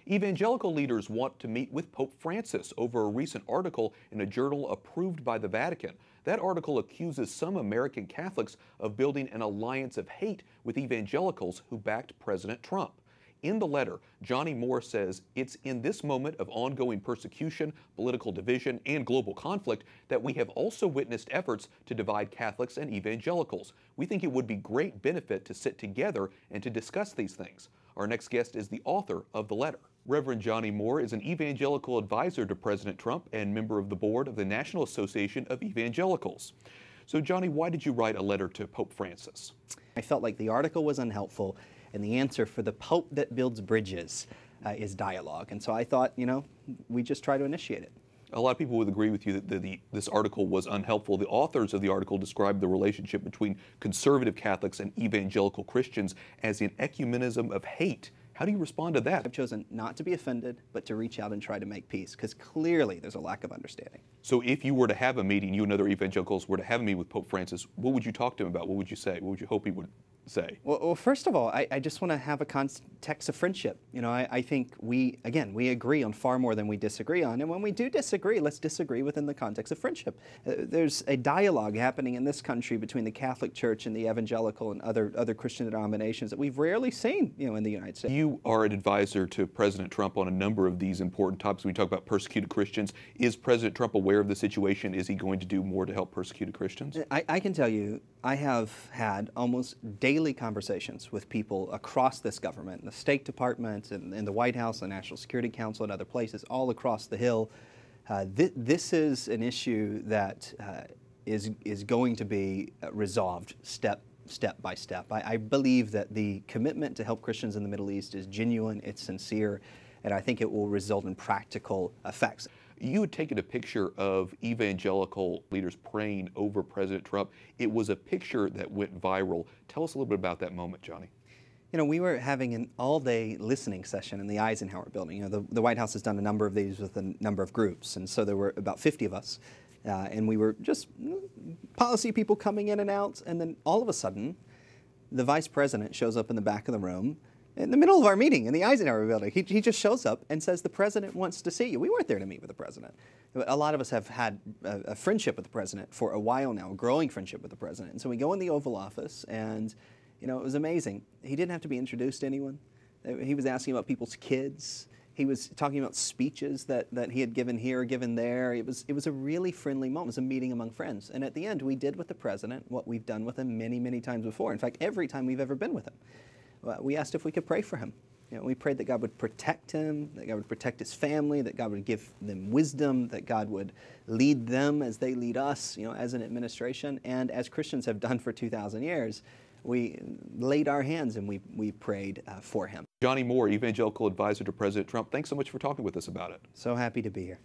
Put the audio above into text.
Evangelical leaders want to meet with Pope Francis over a recent article in a journal approved by the Vatican. That article accuses some American Catholics of building an alliance of hate with evangelicals who backed President Trump. In the letter, Johnnie Moore says it's in this moment of ongoing persecution, political division, and global conflict that we have also witnessed efforts to divide Catholics and evangelicals. We think it would be great benefit to sit together and to discuss these things. Our next guest is the author of the letter. Reverend Johnnie Moore is an evangelical advisor to President Trump and member of the board of the National Association of Evangelicals. So, Johnnie, why did you write a letter to Pope Francis? I felt like the article was unhelpful, and the answer for the Pope that builds bridges is dialogue. And so I thought, we just try to initiate it. A lot of people would agree with you that this article was unhelpful. The authors of the article described the relationship between conservative Catholics and evangelical Christians as an ecumenism of hate. How do you respond to that? I've chosen not to be offended, but to reach out and try to make peace, because clearly there's a lack of understanding. So if you were to have a meeting, you and other evangelicals were to have a meeting with Pope Francis, what would you talk to him about? What would you say? What would you hope he would say? Well, first of all, I just want to have a context of friendship. I think we agree on far more than we disagree on. And when we do disagree, let's disagree within the context of friendship. There's a dialogue happening in this country between the Catholic Church and the Evangelical and other Christian denominations that we've rarely seen, in the United States. You are an advisor to President Trump on a number of these important topics. We talk about persecuted Christians. Is President Trump aware of the situation? Is he going to do more to help persecuted Christians? I can tell you, I have had almost daily conversations with people across this government, the State Department, and the White House, the National Security Council, and other places all across the Hill. This is an issue that is going to be resolved step by step. I believe that the commitment to help Christians in the Middle East is genuine, it's sincere, and I think it will result in practical effects. You had taken a picture of evangelical leaders praying over President Trump. It was a picture that went viral. Tell us a little bit about that moment, Johnnie. We were having an all-day listening session in the Eisenhower building. The White House has done a number of these with a number of groups, and so there were about 50 of us. And we were just policy people coming in and out, and then all of a sudden, the vice president shows up in the back of the room in the middle of our meeting in the Eisenhower building. He just shows up and says, "The president wants to see you." We weren't there to meet with the president. A lot of us have had a friendship with the president for a while now, a growing friendship with the president. And so we go in the Oval Office, and it was amazing. He didn't have to be introduced to anyone. He was asking about people's kids. He was talking about speeches that he had given here, given there. It was a really friendly moment. It was a meeting among friends. And at the end, we did with the president what we've done with him many, many times before. In fact, every time we've ever been with him. We asked if we could pray for him. We prayed that God would protect him, that God would protect his family, that God would give them wisdom, that God would lead them as they lead us, as an administration. And as Christians have done for 2,000 years, we laid our hands and we prayed for him. Johnnie Moore, evangelical advisor to President Trump, thanks so much for talking with us about it. So happy to be here.